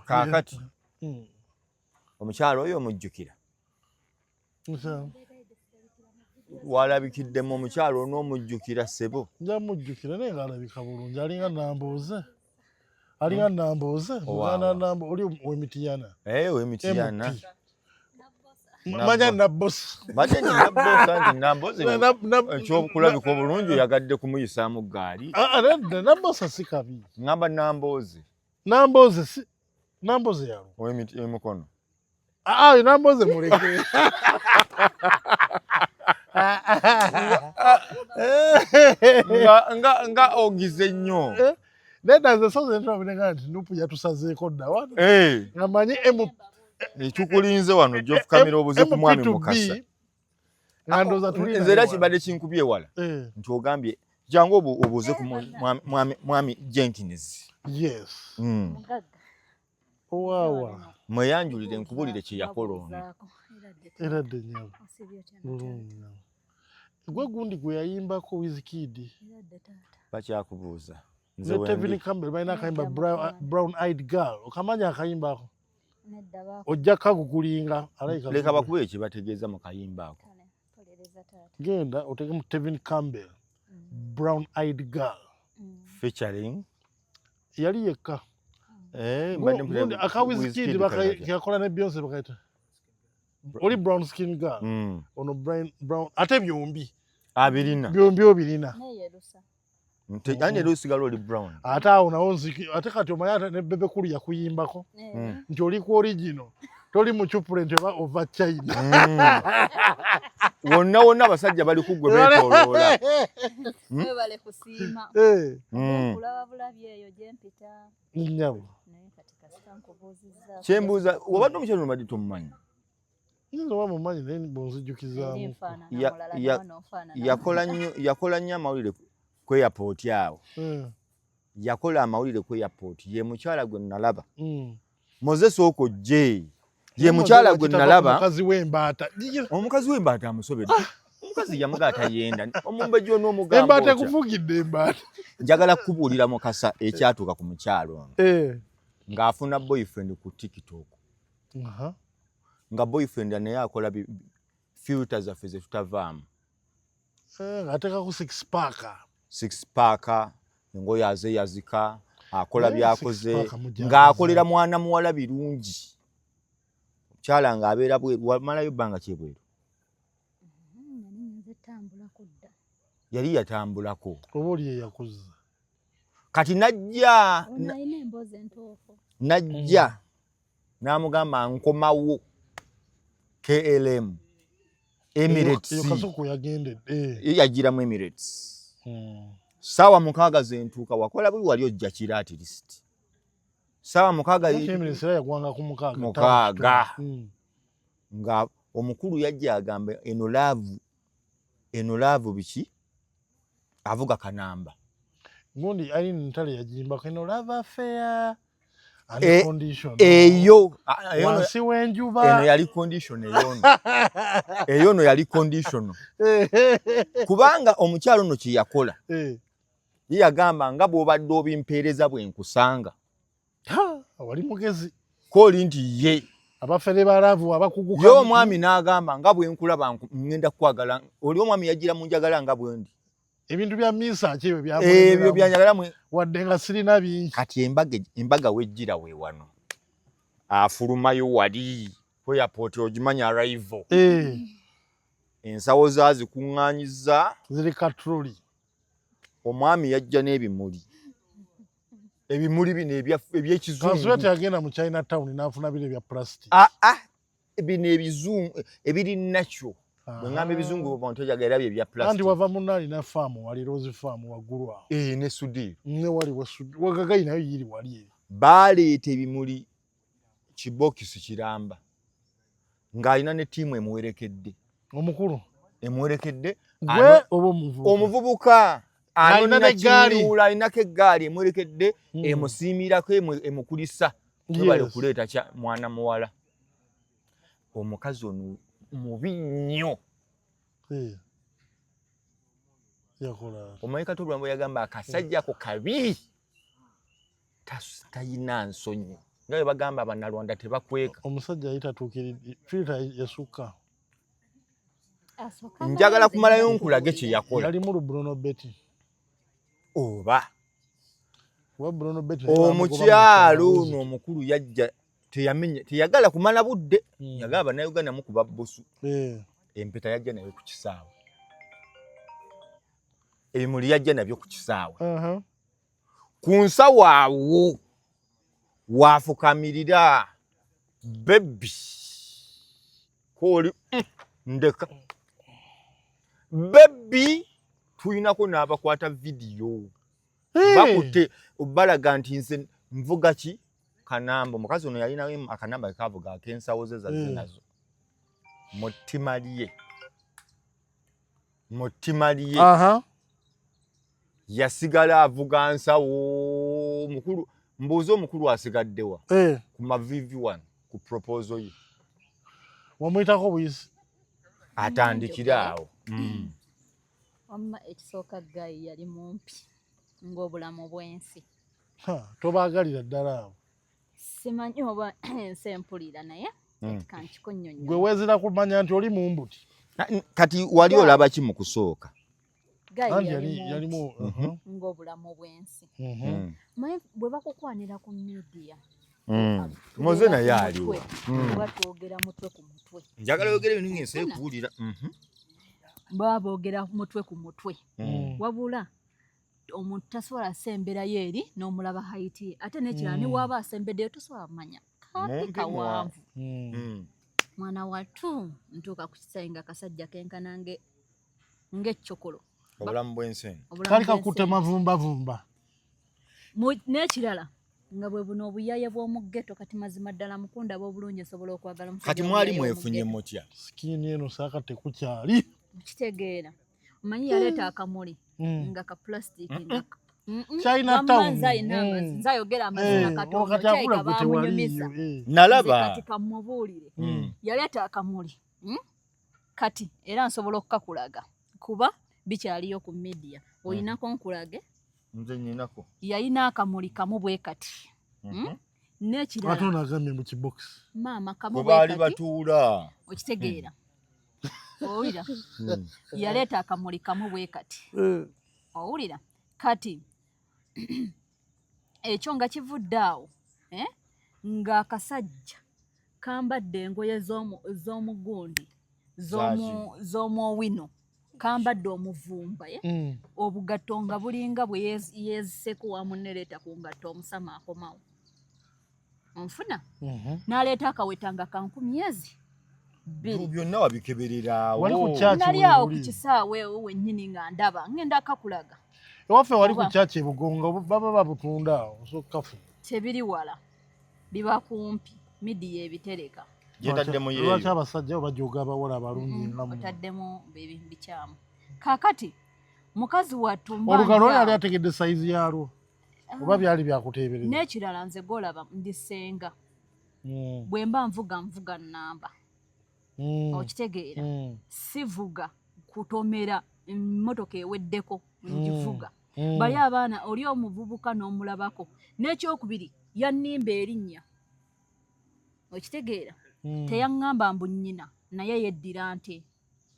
kaakati omukyalo oyo omujjukira walabikiddemu omukyalo n'omujjukira ssebo njamujjukira naye ng'alabika bulungi alinga Nambooze oli Wemitiyana Wemitiyana manya Nambooze ekyokulabika obulungi oyagadde kumuyisaamu gaali Nambooze si kabi ngamba Nambooze yalo Mukono Nambooze muleke nga ogize nnyo nedaze soze ntobinenga nti nupu yatusazeeko dda wano ngamanyi ekikulinze wano gyofukamira obuze ku mwami Mukasa nze era kibadde kinkubye wala nti ogambye jangu obuuze ku mwami Jenkins owawa mweyanjulire nkubulire kye yakola ono era dde nyabo bulungi gwe gundi gwe yayimbako Wizkid bakyakubuuza nze Tevin Campbell balina akayimba Brown Eyed Girl okamanya akayimbako ojja kagukulinga leka bakube kye bategeeza mu kayimba ako genda otege mu Tevin Campbell Brown Eyed Girl featuring yali yekka aka Wizkid bakakola ne Beyonce bakaita oli brown skin girl ono brown ate byombi abirina byombi obirina yani lusigalo oli brown ate awo nawo ate kati omanya ne bebe kulu yakuyimbako nti oli ku original toli mu chupulent oba over China wonna abasajja bali kugwe beetoloola bale kusiima kulaba bulabye eyo gyempita nyabo kyembuuza wabadde omukyalo nobadde tomumanyi nzo wamumanyi naye bonzijjukizaamu yakola nnyo amawulire ku airport awo yakola amawulire ku airport ye mukyala gwe nalaba Moses Okojje ye mukyala gwe nalaba omukazi w'embaata amusobedde omukazi yamugaata yenda omumbejjo n'omugamba embaata ekufugidde embaata njagala kukubuulira Mukasa ekyatuuka ku mukyalo ono ng'afuna boyfriend ku TikTok nga boyfriend naye akola filters zaffe ze tutavaamu ateekako six pack engoye yazika akola byakoze ng'akolera mwana muwala birungi omukyala ng'abeera bweru wamalayo bbanga kyebweru yali yatambulako oba oli ye yakuza kati najja n'amugamba nkomawo KLM Emirates yagiramu Emirates sawa 6 zentuuka wakola buli wali ojja kira at least sawa 6 yagwanga ku 6 nga omukulu yajja agamba eno laavu biki avuga kanamba ngundi ali ntale yajimbako eno lava affair eyo wansi w'enjuba eno yali condition eyo no yali condition kubanga omukyalo no kye yakola yagamba nga bw'obadde obimpeereza bwe nkusanga wali mugezi koli nti ye abafere balavu abakuguka yo omwami n'agamba nga bwe nkulaba ngenda kwagala oli omwami yagira mu njagala nga bwe ndi ebintu bya misa kyebyo ebyo byanyagala mwe wadde nga sirina bingi kati embaga wejjira we wano afulumayo wali ku airport ogimanya arrival ensawo zazikuŋŋaanyiza ziri katroli omwami yajja n'ebimuli bino ebyekizungu Kaswete yagenda mu China town n'afuna bino ebya plastic bino ebizungu ebiri nakyo bwengamba ebizungu abantu ejagala bye ebya plastic kandi wava munali na farm wali Rose farm waggulu awo ne Sudi ne wali wagagai nayo yiri wali baleeta ebimuli kibokisi kiramba ng'alina ne ttiimu emuwerekedde omukulu emuwerekedde gwe oba omuvubuka alinako eggaali emuwerekedde emusiimirako emukulisa bale kuleeta mwana muwala omukazi ono mubi nnyo omanyi Katobulambwe yagamba akasajja ako kabi tayina nsonyi ngaye bagamba Abannalwanda tebakweka. Omusajja ayitatuukiridde filter yasukka. Njagala kumalayo nkulage kye yakola. Yali mu Bruno Betty. Oba. Wa Bruno Betty. Omukyalo n'omukulu yajja teyagala kumala budde. Yagala Bannayuganda mukuba bbusu. Empeta yajja nayo ku kisaawe. Ebimuli yajja nabyo ku kisaawe. Ku nsawo awo waafukamirira bebi koli ndeka bebi tulinako n'abakwata vidiyo bakute obalaga nti nze nvuga ki kanamba omukazi ono yalina akanamba kavuga akensawo ze zazze nazo mutimaliye yasigala avuga nsawo mukulu mbuzo omukulu asigaddewa ku mavivi 1 ku proposal ye wamuyitako buyisi atandikira awo wamma ekisooka gayi yali mumpi ng'obulamu bw'ensi tobaagalira ddala abo simanyi oba ensi empulira naye kankikunnyonnyo gwe weezira kumanya nti oli mumbuti kati wali olaba ki mu kusooka yalimu ng'obulamu bw'ensi bwe bakukwanira ku media moze naye aliwo batwogera mutwe ku mutwe njagala yogera ebintu ng'ensi ekuwulira baba boogera mutwe ku mutwe wabula omuntu tasobola asemberayo eri n'omulaba hayiti ate n'ekirala ne waaba asembeddeyo tosobola kumanya kampi kawanvu mwana wattu ntuuka ku kisayi nga kasajja kenkana ng'eccokolo obulamu bw'ensi kali kakutte mavumbavumba n'ekirala nga bwe buno obuyaye bw'omu ghetto kati mazima ddala mukunda ab'obulungi nsobola okwagala kati mwali mwefunye mutya sikini eno saaka tekukyali kitegeera omanyi yaleeta akamuli nga ka plastic nga nzayogera amazina katonda bamunyumiza nalaba kati kamubuulire yaleeta akamuli kati era nsobola okukakulaga kuba bikyaliyo ku media oyinako nkulage nze nyinako yayina akamuli kamu bwe kati n'ekirala katonda agamye mu kibox maama kamu bwe baali batuula okitegeera owulira yaleeta akamuli kamu bwe kati owulira kati ekyo nga kivudde awo ng'akasajja kambadde engoye z'omugundi z'omwowino kambadde omuvumba obugatto nga bulinga bwe yeeziseko wamu neleeta ku ngatto omusama akomawo onfuna n'aleeta akaweta nga kankumi byonna wabikeberera nali awo ku kisaawe ewo wennyini nga ndaba ngenda akakulaga ewaffe wali ku kyaki ebugongo baba babutunda awo osokafu tebiri wala biba kumpi midiya ebitereka yetaddemu yeeyo lwaki abasajja obajoga abawala abalungi ngamu otaddemu bikyamu kaakati mukazi wattu olugalo oyo yali ategedde sayizi yalwo oba byali byakuteebereza n'ekirala nze golaba ndisenga bwe mba nvuga nnamba okitegeera sivuga kutomera emmotoka eweddeko ngivuga bali abaana oli omuvubuka n'omulabako n'ekyokubiri yannimba erinnya okitegeera teyaŋŋamba mbu nnyina naye yeddira nte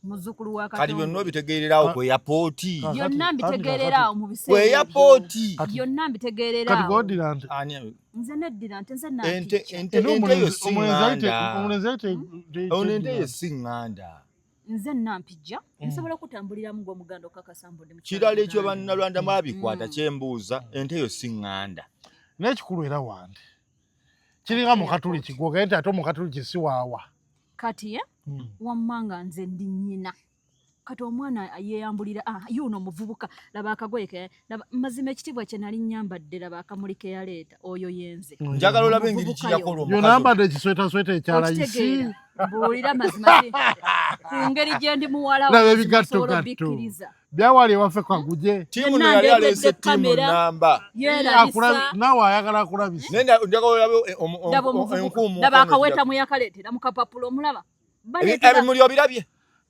muzzukulu wa kati byonna obitegeererawo kwe yapooti byonna mbitegeererawo mu biseera kwe yapooti byonna mbitegeererawo kati goddira nte nze neddira nte nze ente yo siŋŋanda nze nampijja nsobola okutambuliramu ng'omuganda okakasa mbu ndi kirala ekyo Bannalwanda mwabikwata kyembuuza ente yo siŋŋanda n'ekikulu era wande kiringa mu katuli kigwoga nti ate omukatuli kisiwaawa kati wamma nga nze ndi nnyina kati omwana yeeyambulira yuno omuvubuka laba akagoye ke mazima ekitibwa kye nali nnyambadde laba akamuli ke yaleeta oyo yenze njagala olabe engeri kiyakola omukazi yonambadde ekisweta ekyalayisi mbuulira mazima ku ngeri gye ndi muwala laba ebigattogatto byawali ewaffe kaguje tiimu no yali aleese ttiimu namba naawe ayagala akulabisa njagala olabe enkumu laba akaweta mu yakaleetera mu kapapula omulaba ebimuli obirabye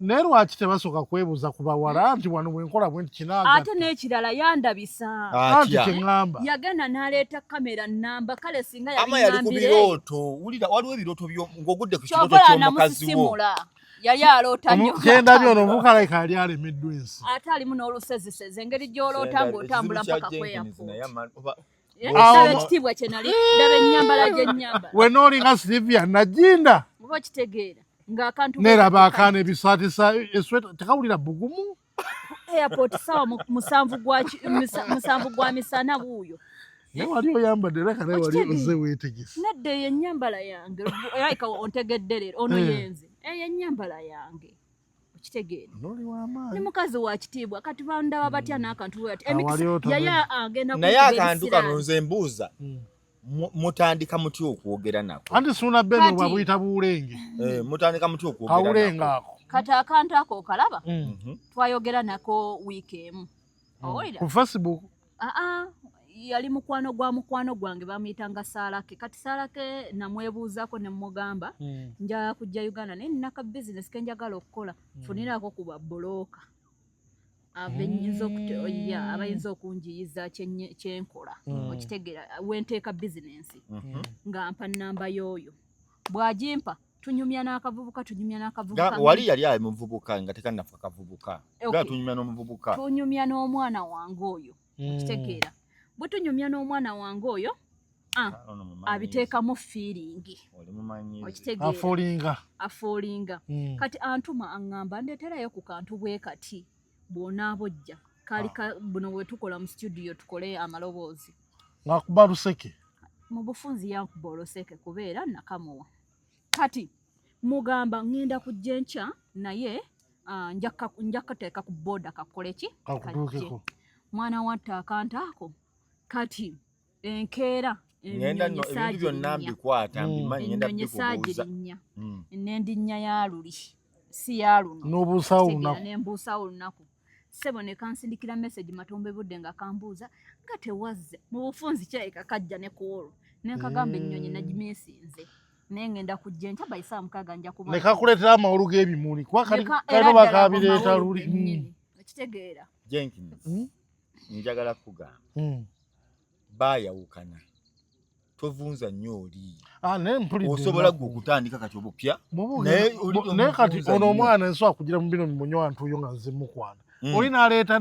naye lwaki tebasooka kwebuuza ku bawala nti wano bwenkola bwe kinaaga ate n'ekirala yandabisa anti kyeŋŋamba yagenda n'aleeta kamera nnamba kale singa ama yali ku birooto wulira waliwo ebirooto ng'ogudde ku kirooto ky'okola ky'omukazi wo yali aloota nnyo kyendabyo ono omuvubuka alayika yali alemeddwa ensi ate alimu n'olusezisezi engeri gy'oloota ng'otambula mpaka kweyapooti ekitiibwa kye nali ndaba ennyambala gy'ennyambala wenoolinga Silivia Najinda oba okitegeera ng'akantu neraba akaana ebisaatisa esweta tekawulira bugumu airport sawa musanvu gwa misana buuyo naye wali oyambadde leka naye wali oze weetegese nedda eyo ennyambala yange alayika ontegedde leero ono yenze eyo ennyambala yange okitegeera ne mukazi wa kitiibwa kati bandaba batya n'akantu bwe ati yaya agenda naye akantu kano nze mbuuza mutandika mutya okwogera nako anti suuna beno bwabuyita buwulenge mutandika mutya okwogera kawulenge ako kati akantu ako okalaba twayogera nako wiiki emu ku Facebook yali mukwano gwange bamuyitanga Saalake kati Saalake namwebuuzako ne mugamba nja kujja Uganda naye nina ka business ke njagala okukola funirako ku babbulooka abayinza okunjiyiza kyenkola okitegeera wenteeka bizinensi nga mpa nnamba y'oyo bw'agimpa tunyumya n'akavubuka wali yali ali muvubuka nga tekannafa kavubuka tunyumya n'omuvubuka tunyumya n'omwana wange oyo okitegeera bwe tunyumya n'omwana wange oyo abiteekamu feelingi okitegeera afuulinga kati antuma aŋŋamba ndeeterayo ku kantu bwe kati bw'onaabojja kaali buno bwe tukola mu studio tukole amaloboozi ng'akuba luseke mu bufunzi yankuba oluseke kubeera nakamuwa kati mugamba ŋŋenda kujja enkya naye nja kateeka ku booda kakole ki kajje mwana watta akantu ako kati enkeera ebintu byonna mbikwata mbimanyi ngenda bikubuuza n'endinnya ya luli si ya luno n'obuusawo lunaku sebo ne kansindikira message matombe budde nga kambuuza nga tewazze mu bufunzi kyayika kajja ne kuolo nenkagamba ennyonyi nagimeesinze naye ngenda kujja enkya bayisa mukaaga nja kuba ne kakuleetera amawulu g'ebimuli kuba kalo bakabireeta luli okitegeera Jenkins njagala kugamba baayawukana tovunza nnyo oli osobola gwe okutandika kati obupya naye kati ono omwana ensobola kugira mu bino munywantu oyo nga nze mukwana oli n'aleeta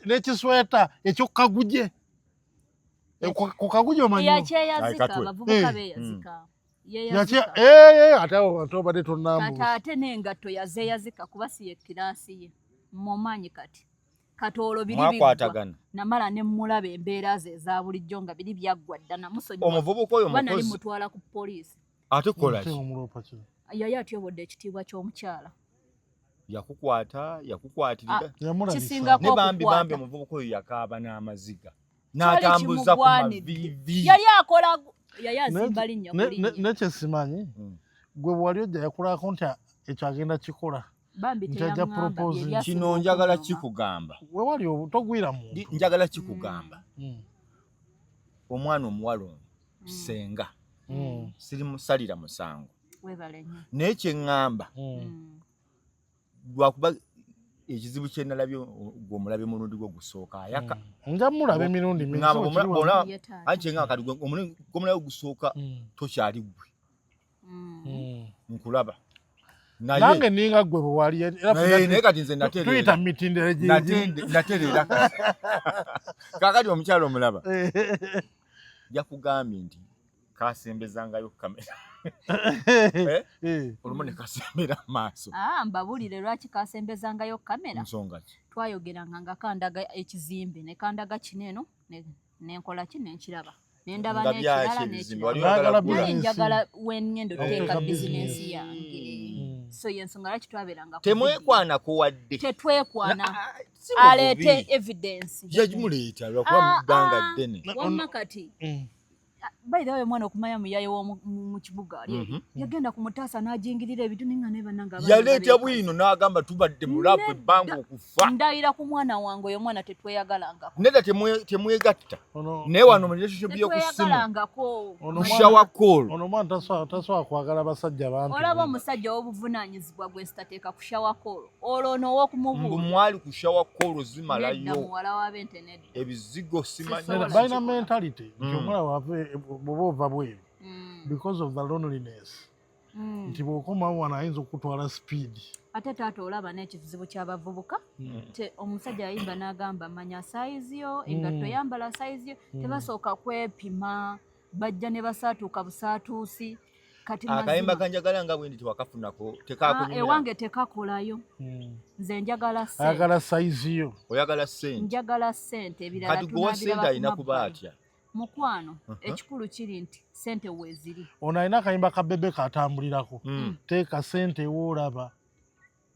n'ekisweta ekyokukaguje ku kaguje omanyi yakyeyazika abavubuka beeyazika ate awo bantu obadde tonnambuuza ate n'engatto yazeeyazika kuba si ye kiraasi ye mumaanyi kati olwo biri biggwa namala ne mulaba embeera ze eza bulijjo nga biri byaggwa dda namusonyiwa omuvubuka oyo mukozi nali mutwala ku poliisi ate kola ki yali atyobodde ekitiibwa ky'omukyala yakukwatirira kisingako ne bambi omuvubuka oyo yakaaba n'amaziga n'atambuza ku mavivi yali akola yali azimba linnya nekyesimanyi gwe bwali ojja yakulako nti ekyo agenda kikola kino njagala kikugamba wewali togwira mu njagala kikugamba omwana omuwala ono senga sirimusalira musango naye kyeŋŋamba lwakuba ekizibu kye nalabye gw'omulabye mulundi gwe gusooka ayaka nja mulaba emirundi gw'omulabye gusooka tokyali gwe nkulaba nange ninga gwe bwali naye kati nze tuyita mitindere natereera kakati omukyalo omulaba yakugambye nti kasembezangayo kamera olumu ne kasembera maaso mbabulire lwaki kasembezangayo kamera nsonga ki twayogeranga nga kandaga ekizimbe ne kandaga kineeno nenkola ki nenkiraba nendaba n'ekirala njagala wengendo teeka bizinensi yange so yensonga lwaki twabeeranga temwekwanako wadde tetwekwana aleete evidence yagimuleeta lwakuba mu bbanga ddene wamma kati by the way mwana okumanya muyaye wo mu kibuga ali yagenda ku mutaasa n'ajingirira ebintu ninga ne bananga yaleeta bwino n'agamba tubadde mulavu ebbanga okufa ndayira ku mwana wange oyo mwana tetweyagalanga neda temwegatta naye wano mu relationship y'okusimu kushawa call ono mwana tasobola kwagala basajja bantu olaba omusajja w'obuvunaanyizibwa gwe sitateeka kushawa call olwo ow'okumubuuza mwali kushawa call zimalayo muwala w'abente nedda ebizigo simanyi balina mentality nti omwana wave bw'oba ova bweru because of the loneliness nti bw'okomawo wano ayinza okutwala speed ate taata olaba n'ekizibu ky'abavubuka omusajja yayimba n'agamba manya saizi yo engatto yambala saizi yo tebasooka kwepima bajja ne basaatuuka busaatuusi kati akayimba kanjagala nga bwendi tewakafunako tekakunyumira ewange tekakolayo nze njagala ssente ayagala saizi yo oyagala ssente njagala ssente ebirala kati gwe ssente alina kuba atya mukwano ekikulu kiri nti ssente weeziri ono alina akayimba ka bebe katambulirako teeka ssente woolaba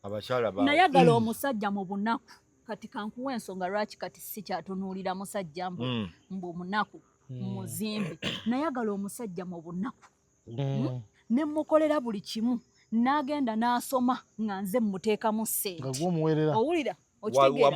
abakyala ba nayagala omusajja mu bunaku kati kankuwa ensonga lwaki kati si kyatunuulira musajja mbu omunaku muzimbi nayagala omusajja mu bunaku ne mukolera buli kimu n'agenda n'asoma nga nze mmuteekamu ssente owulira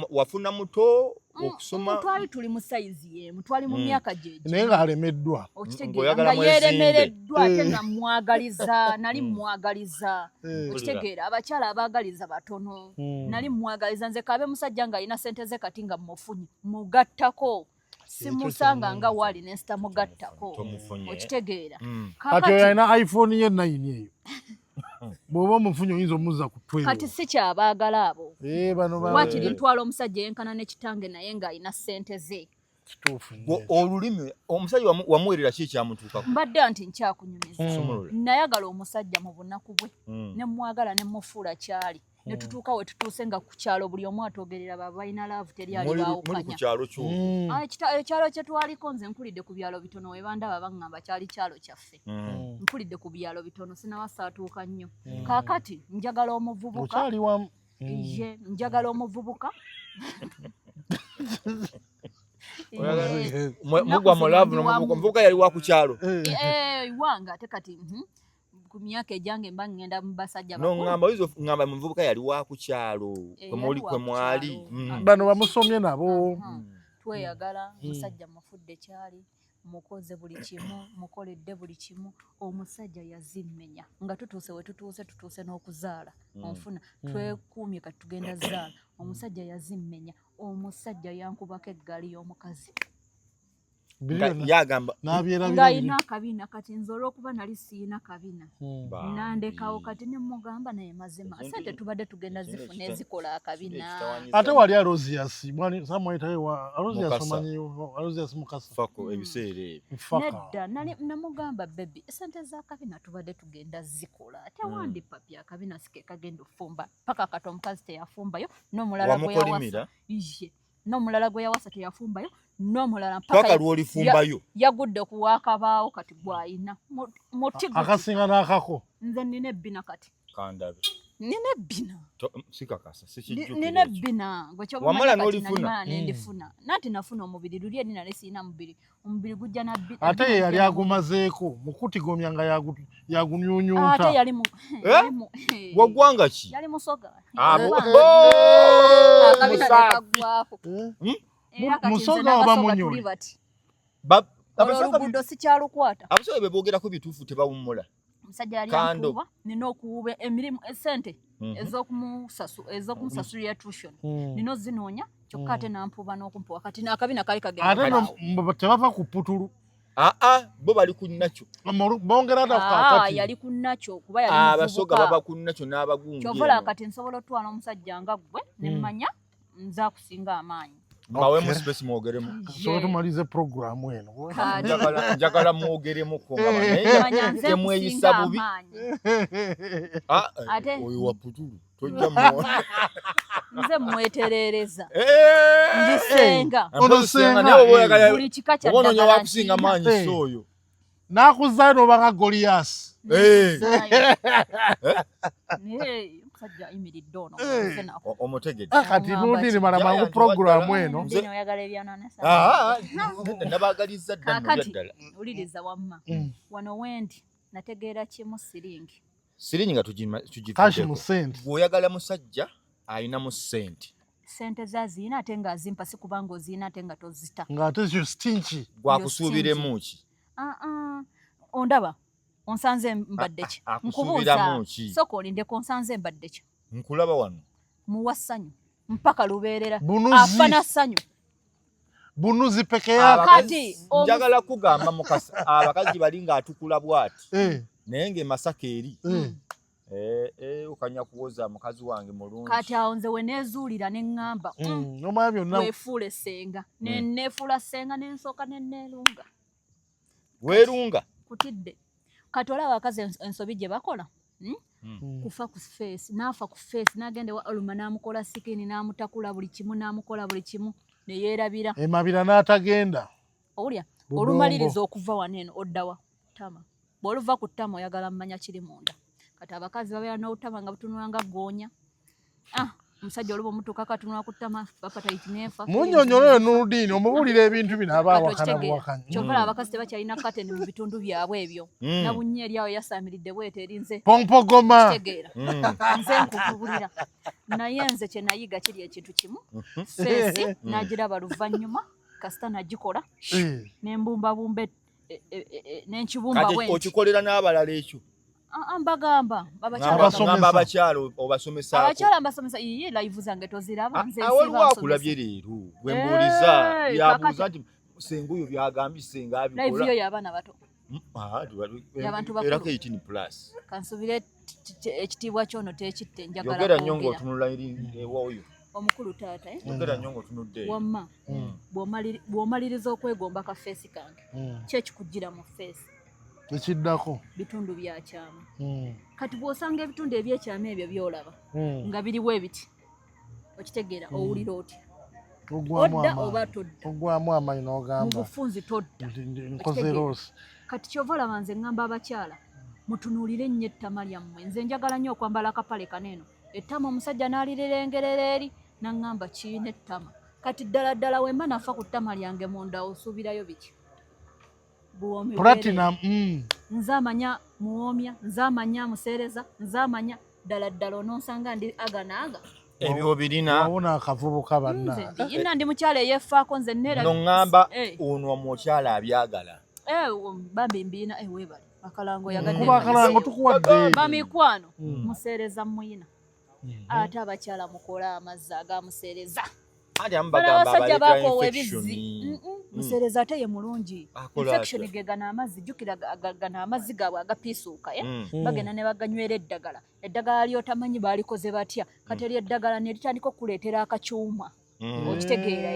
wafuna muto okusoma twali tuli mu sayizi yemu twali mu myaka gyegyo naye ng'alemeddwa okitegeera nga yeeremereddwa ate nga mwagaliza nali mwagaliza okitegeera abakyala abaagaliza batono nali mwagaliza nze kabe musajja ng'alina ssente ze kati nga mufunye mugattako simusanga nga wali nesta mugattako okitegeera kati oyo alina iphone ye 9 eyo bw'oba omufunye oyinza omuzza ku 12 kati si kyabaagala abo wakiri ntwala omusajja yenkana n'ekitange naye ng'alina ssente ze olulimi omusajja wamuwerera ki ekyamutuukako mbadde nti nkyakunyumiza nayagala omusajja mu bunaku bwe ne mwagala ne mufuula kyali ne tutuuka we tutuuse nga ku kyalo buli omu atwogerera babalina laavu teryali baawukanya ekyalo kye twaliko nze nkulidde ku byalo bitono we bandaba baŋŋamba kyali kyalo kyaffe nkulidde ku byalo bitono sinawasaatuuka nnyo kaakati njagala omuvubuka ye njagala omuvubuka mugwa mulaavu n'omuvubuka yali wa ku kyalo iwange ate kati ku myaka ejange mba ngenda mu basajja ngamba muvubuka yali wa ku kyalo kwe mwali bano bamusomye nabo tweyagala omusajja mufudde kyali mukoze buli kimu mukoledde buli kimu omusajja yazimmenya nga tutuuse n'okuzaala onfuna twekuumye kati tugenda zaala omusajja yazimmenya omusajja yankubako eggaali y'omukazi yagamba ng'alina akabina kati nze olw'okuba nali siina kabina nandekawo kati ne mugamba naye mazima sente tubadde tugenda zifuna ezikola akabina ate wali Alozias Alozias omanyiyo Alozias Mukasa fako ebiseera nedda namugamba bebi sente z'akabina tubadde tugenda zikola ate wandipapya akabina sike kagenda ofumba paka kati omukazi teyafumbayo n'omulala gwe yawasa n'omulala gwe yawasa teyafumbayo n'omulala mpaka lw'olifumbayo yagudde ku waakabaawo kati gw'ayina akasinga n'akako nze nina ebbina kati kandabe nina ebbina sikakasa sikijjukira nina ebbina wamala n'olifuna nendifuna nanti nafuna omubiri luli eri nale siina mubiri omubiri gujja nabbi ate ye yali agumazeeko mukutigomya nga yagunyunyunta ate yali waggwanga ki yali musoga akabina nekagwako musoga oba munyoli oluguudo sikyalukwata abasoga be boogerako bituufu tebawummula omusajja yali ankuba nina okuwuba emirimu esente ez'okumusasulira tuition nina ozinoonya kyokka ate nampuba n'okumpuwa kati n'akabina kali kagenda ate tebava ku putulu bo bali ku nnakyo bongera kakati yali ku nnakyo kuba yali abasoga baba ku nnakyo n'abagunge kyovola kati nsobola otwala omusajja nga gwe nemmanya nze akusinga amaanyi mbawemu space mwogeremu so tumalize programu eno njagala mwogeremuko nga temweyisa bubi oyo wa putulu tojja nze mweterereza ndisenga buli kika kya obononya wakusinga maanyi soyo nakuzzayo noba nga Goliath omusajja ayimiridde ono omutegedde kati nudini mara mangu programu eno ndino oyagala ebyananasa nabagaliza dda ddala uliriza wamma wano wendi nategeera kimu siringi nga kashi mu sente bw'oyagala musajja ayina mu sente sente zaziyina ate ng'azimpa si kubanga oziyina ate nga tozita ng'ate zyo stinki gwakusuubiremu ki ondaba onsanze mbadde ki nkubuuza soka olindeko onsanze mbadde ki nkulaba wano muwa ssanyu mpaka lubeerera afana ssanyu bunuzi peke yake kati njagala kugamba mukasa abakazi bali ng'atukula bw'ati naye ng'emasaka eri okanya kuwoza mukazi wange mulungi kati awo nze we neezuulira ne ŋŋamba nomaya byonna weefuula essenga neefuula ssenga n'ensooka nenneerunga weerunga kutidde kati olaba abakazi ensobi gye bakola kufa ku feesi n'afa ku feesi n'agenda wa oluma n'amukola sikini n'amutakula buli kimu n'amukola buli kimu ne yeerabira emabira n'atagenda owulya olumaliriza okuva wano eno oddawa ttama bw'oluva ku ttama oyagala mmanya kiri munda kati abakazi babeera n'obutama nga butunula nga ggoonya omusajja oluba omutuuka katunula ku ttama bapatayiti neefa munnyonnyole Nurdin omubuulira ebintu bino aba awakana buwakanya kyova abakazi tebakyalina kateni mu bitundu byabwe ebyo nabunnya eri awo yasaamiridde bwete erinze pompogoma kitegeera nze nkukubulira naye nze kye nayiga kiri ekintu kimu feesi n'agiraba luvannyuma kasita nagikola n'embumbabumba n'enkibumba bwe okikolera n'abalala ekyo mbagamba abakyala obasomesaako abakyala mbasomesa iye live zange toziraba nze waliwo akulabye leero bwe mbuuliza yabuuza nti senga oyo byagambye senga abikola live yo y'abaana bato y'abantu bakulu erako 18+ kansubire ekitiibwa kyono tekitte njagala yogera nnyo ng'otunula ewooyo omukulu taata yogera nnyo ng'otunudde wamma bw'omaliriza okwegomba ka feesi kange kyekikugira mu feesi ekiddako bitundu byakyama kati bw'osanga ebitundu ebyekyama ebyo byolaba nga biriwo ebiti okitegeera owulira otya odda oba todda ogwamu amaanyi n'ogamba mu bufunzi todda nkoze roosi kati kyova olaba nze ŋŋamba abakyala mutunuulire ennyo ettama lyammwe nze njagala nnyo okwambala akapale kaneeno ettama omusajja n'alirirengerera eri naŋŋamba kiina ettama kati ddala ddala wemba nafa ku ttama lyange munda osuubirayo biki platinum nze amanya muwoomya nze amanya museereza nze amanya ddala ddala onoosanga ndi aganaaga ebyo birina wabona akavubuka banna yina ndi mukyala eyeefaako nze neera noŋŋamba ono omukyala abyagala bambi mbiina weebale akalango kuba akalango tukuwadde bamikwano museereza muyina ate abakyala mukola amazzi agamuseereza abasajja bakoowa ebizzi museereza ate ye mulungi infection ge gana amazzi jjukira gana amazzi gaabwe agapiisuuka bagenda ne baganywera eddagala lyotamanyi baalikoze batya kati eri eddagala ne litandika okuleetera akakyuma okitegeera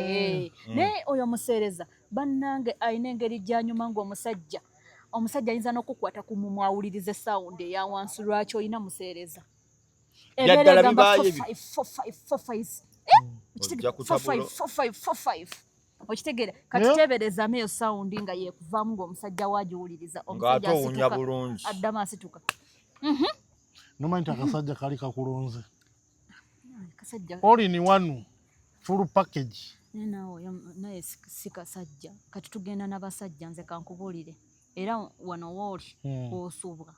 naye oyo museereza bannange alina engeri gy'anyuma ng'omusajja ayinza n'okukwata ku mumwa awuliriza esawundi eya wansi lwaki olina museereza ebeera egamba 45 okitegeera kati teeberezaamu eyo sawundi nga yeekuvaamu ng'omusajja waagiwuliriza omusajja addamu asituka nomanyi nti akasajja kali kakulunze oli ni wanu full package naye si kasajja kati tugenda n'abasajja nze kankubuulire era wano wooli osubwa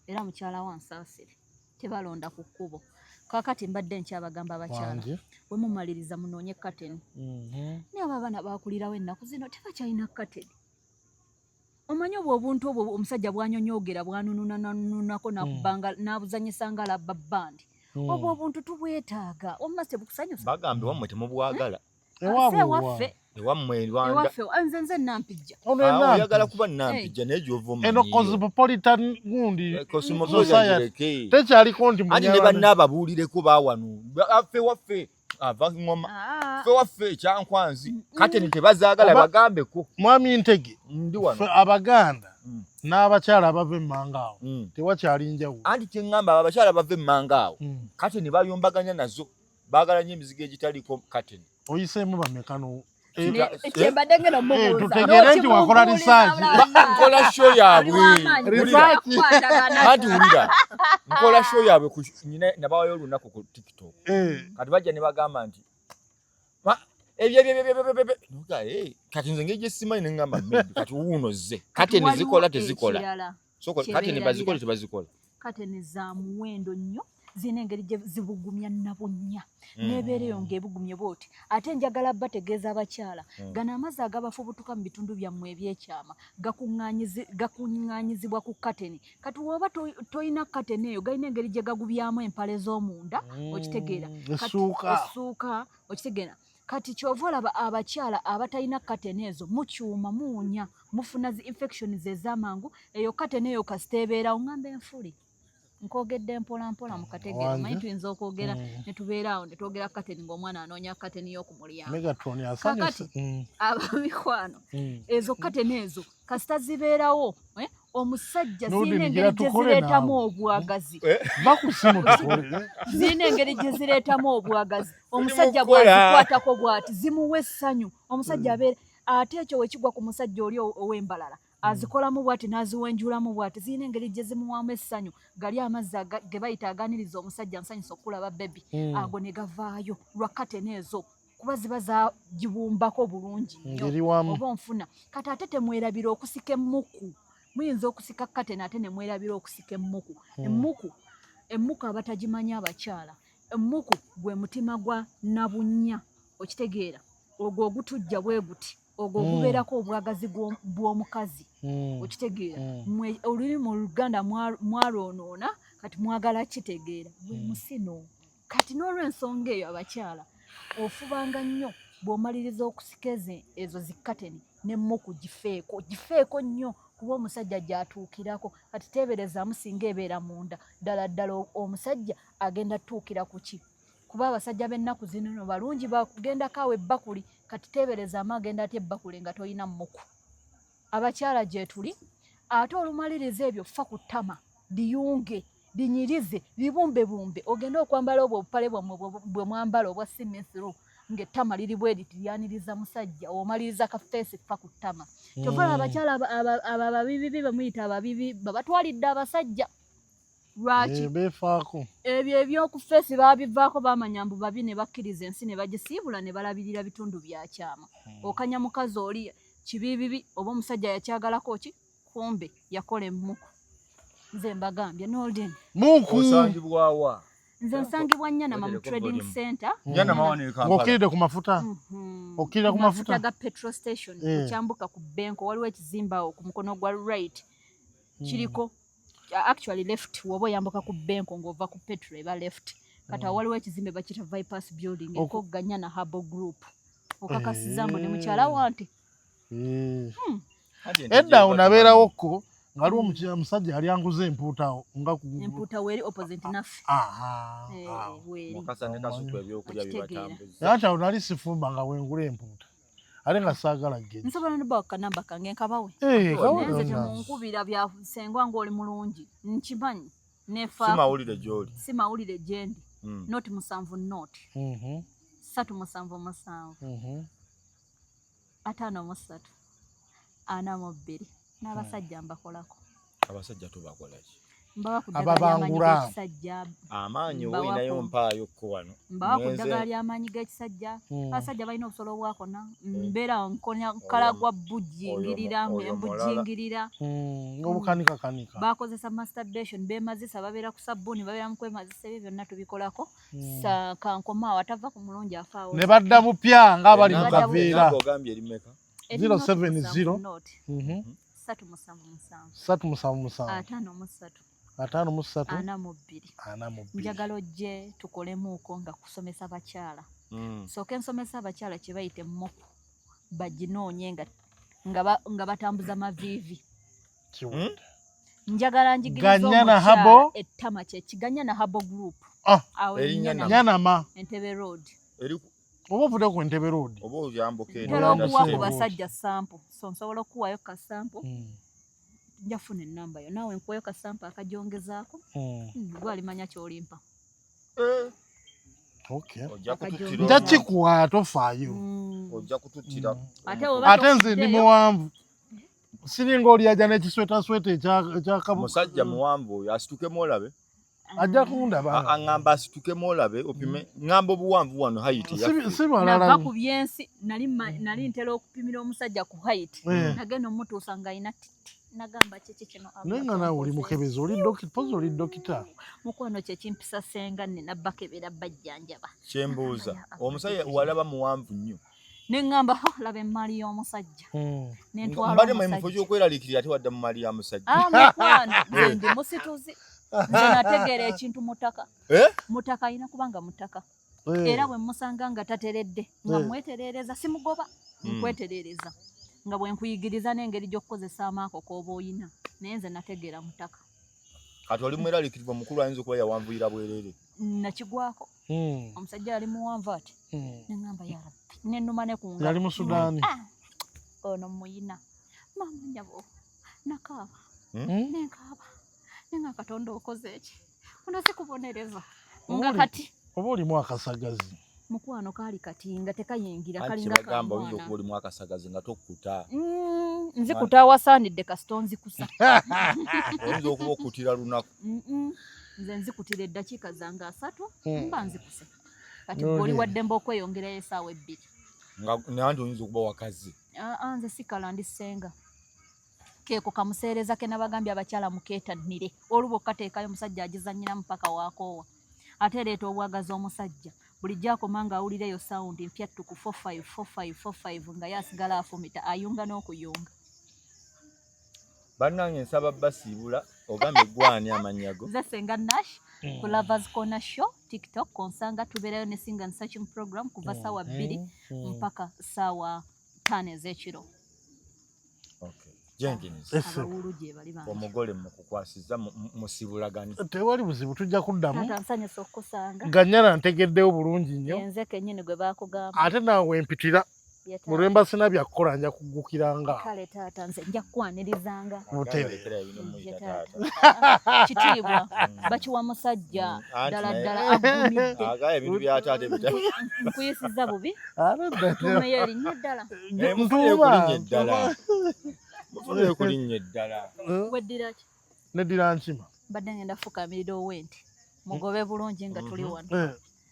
era mukyala wansaasire tebalonda ku kkubo kaakati mbadde nkyabagamba abakyala bwe mumaliriza munoonye kateni naye abo abaana baakulirawo ennaku zino tebakyalina kateni omanyi obwo obuntu obwo omusajja bwanyonyoogera bwanununanunako n'abuzanyisa nga labba bbandi obwo obuntu tubwetaaga omumase bukusanyusa bagambe wammwe temubwagala ewaffe nze nampijja oyagala kuba nampijja naye gyova eno cosmopolitan gundi society tekyaliko nti ati ne banna ababuulireko bawanu waffe ava ngoma fe waffe ekyankwanzi kateni tebazaagala bagambeko mwami Ntege ndi wano abaganda n'abakyala abava emmanga awo tewakyali njawulo anti kyeŋŋamba abakyala bava emmanga awo kateni bayombaganya nazo baagala nnyo emizigo egitaliko kateni oyiseemu bamekano Chembadde ngeno mubuuza. Tutegeere nti wakola research. Nkola show yaabwe. Research. Kati wulira. Nkola show yaabwe ku nyine nabawayo olunaku ku TikTok. Kati bajja ne bagamba nti kati nze ngeje simanyi ne ngamba kati wuunoze. Kati ne zikola tezikola. Soko kati ne bazikola tebazikola. Kati ne za muwendo nnyo. Zine engeri gye zibugumya nabunnya n'ebeereyo ng'ebugumye bwoti ate njagala bategeeza abakyala gano amazzi agabafubutuka mu bitundu byammwe ebyekyama gakuŋŋaanyizibwa ku kateni kati woba toyina kateni eyo galina engeri gye gagubyamu empale z'omunda okitegeera essuuka okitegeera kati kyova olaba abakyala abatalina kateni ezo mukyuma muwunya mufuna zi infections ez'amangu eyo kateni eyo kasiteebeera oŋŋamba enfuli nkogedde mpola mukategeera manyi tuyinza okwogera ne tubeera awo ne twogera kateni ng'omwana anoonya kateni y'okumulyango kakati abamikwano ezo kateni ezo kasita zibeerawo omusajja zirina engeri gye zireetamu obwagazi zirina engeri gye zireetamu obwagazi omusajja bw'azikwatako bw'ati zimuwa essanyu omusajja abeera ate ekyo wekigwa ku musajja oli ow'embalala azikolamu bwati n'aziwenjulamu bwati zirina engeri gye zimuwamu essanyu gali amazzi ge bayita aganiriza omusajja nsanyusa okulaba bebi ago ne gavaayo lwa kateni ezo kuba ziba zagibumbako bulungi nnyo oba nfuna kati ate temwerabira okusika emmuku muyinza okusika kateni ate ne mwerabira okusika emmuku emmuku abatagimanyi abakyala emmuku gwe mutima gwa nabunnya okitegeera ogwo ogutujja bwe guti ogwo gubeerako obwagazi bw'omukazi okitegeera oluli mu Luganda mwalwonoona kati mwagala kitegeera gwe musino kati n'olw'ensonga eyo abakyala ofubanga nnyo bw'omaliriza okusika ezo zikateni n'emmuku gifeeko nnyo kuba omusajja gy'atuukirako kati teeberezaamu singa ebeera munda ddala omusajja agenda tuukira ku ki kuba abasajja b'ennaku zino balungi bakugendako awo ebbakuli kati teeberezaamu agenda ati ebbakuli nga toyina mmuku abakyala gye tuli ate olumaliriza ebyo ffa ku ttama liyunge linyirize libumbebumbe ogenda okwambala obwo obupale bwammwe bwe mwambala obwa simisiru ng'ettama liri bwe litiyaniriza musajja omaliriza kafeesi ffa ku ttama kyova abakyala ababibi bamuyita ababibi babatwalidde abasajja lwaki beefaako ebyo ebyokufeesi baabivaako baamanya mbu babi ne bakkiriza ensi ne bagisiibula ne balabirira bitundu bya kyama okanya mukazi oli kibibibi oba omusajja yakyagalako ki kumbe yakola emmuku nze mbagambye Nolden osangibwawa nze nsangibwa Nyanama mu trading center ng'okkiride ku mafuta okkirira ku mafuta ga petrol station okyambuka ku benko waliwo ekizimba awo ku mukono gwa right kiriko actually left woba oyambuka ku benko ng'ova ku petrol eba left kati waliwo ekizimbe bakita Vipers building ekogga Nyana Harbour Group okakasiza mbu ne mukyala wanti edda onabeerawokko nga waliwo omusajja yali anguza empuuta nga empuuta weeri opposite naffe ate awo nali sifumba nga wengula empuuta ate nga saagala ggenye nsobola nobawa kanamba kange nkabawe nenze temunkubira byasengwa ng'oli mulungi nkimanyi simawulire gy'oli simawulire gye ndi noti 7 noti 377 53 42 n'abasajja mbakolako abasajja tubakolaki mbawa ku ababangula ekisajja amaanyi oyinayo mpaayo wano mbawa ku ddagala ly'amaanyi g'ekisajja abasajja balina obusolo bwakona mbeera nkalagwa bujjingirira embujjingirira n'obukanika bakozesa masturbation beemazisa babeera ku sabbuuni babeera mu kwemazisa ebyo byonna tubikolako kankomaawo atava ku mulungi afaawo ne badda bupya ng'abali mu kaveera ogambye erimeka 070 53 njagala ojje tukolemuuko nga kusomesa bakyala sooka ensomesa abakyala kye bayita emmuku baginoonye nga batambuza maviivi njagala njigiriza omukyala ettama Ganyana Harbour Group awo Nyanama Entebbe Road oba ovudde ku Entebbe Road oba okyambuka ntera okuwa ku basajja sampo so nsobola okuwaayo ka sampo njafuna ennamba yo naawe nkuwayo ka sampo akajongezaako gwe alimanya kyolimpa nja kikuwa tofaayo ojja kututtira ate nze ndi muwanvu siringa oli ajja n'ekisweta ekyakabuka musajja muwanvu oyo asitukemu olabe ajja kundaba aŋŋamba asitukemu olabe opime ŋŋamba obuwanvu wano hayiti nava ku byensi nali ntera okupimira omusajja ku hayiti nagenda omutuusa nga alina titi nagamba kiki kino naye nga naawe oli mukebezi pozi oli dokita mukwano kyekimpisa senga nina bakebera bajjanjaba kyembuuza omusajja walaba muwanvu nnyo neŋŋamba laba emaali y'omusajja mbadde mufo gy'okweraliikirira ate wadde mu maali ya musajja mukwano nze ndi musituzi nze nategeera ekintu mutaka mutaka alina kubanga mutaka era bwe musanga nga tateredde nga mwetereereza simugoba nkwetereereza nga bwe nkuyigiriza n'engeri gy'okukozesa amaako k'oba oyina naye nze nategeera mutaka kati oli mweraliikirivu omukulu ayinza okuba yawanvuyira bwereere nakigwako omusajja yali muwanvu ati neŋŋamba yarabbi nennuma ne ku yali mu Sudaani ono muyina maama nyabo nakaaba nenkaaba nenga Katonda okoze eki ono sikubonereza nga kati oba olimu akasagazi mukwano kaali kati nga tekayingira kalinga kagamba oyinza okuba olimu akasagazi nga tokkuta nzikuta awasaanidde kasita onzikusa oyinza okuba okutira lunaku nze nzikutira eddakiika zange 3 mba nzikuse kati bw'oli waddemba okweyongerayo essaawa 2 nanti oyinza okuba wakazi nze sikala ndisenga keeko kamuseereza ke nabagambye abakyala mukeetannire oluba okkateekayo omusajja agizannyiramu paka waakoowa ate leeta obwagazi omusajja bulijjo akoma nga awulira eyo sawundi mpyattuku 454545 nga yasigala afumita ayunga n'okuyunga bannange nsaba basiibula ogambe gwani amannya go nze senga nash ku Lovers Corner Show TikTok konsanga tubeerayo ne Sing and Searching program kuva ssaawa 2 mpaka ssaawa 5 ez'ekiro. Jenkins omugole mukukwasiza musibulagani tewali buzibu tujja kuddamu nsanyusa okukusanga ganyala ntegeddewo bulungi nnyo enze kennyini gwe baakugamba ate naawe mpitira mu lwemba sina byakukola nja kugukiranga kale taata nze nja kukukwanerizanga butere kitiibwa bakiwa musajja ddala agaya ebintu bya taata nkuyisiza bubi tumeyo erinnya eddala mufune kulinnya eddala weddira ki neddira nkima mbadde ngenda fukamirira owenti mugobe bulungi nga tuli wano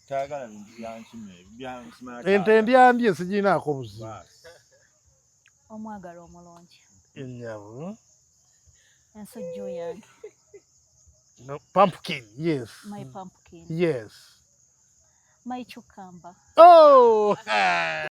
tayagala bintu byankima ente ndyandye sigirinaako buzibu omwagala omulungi enyabu ensujju yange pumpkin yes my pumpkin yes my cucumber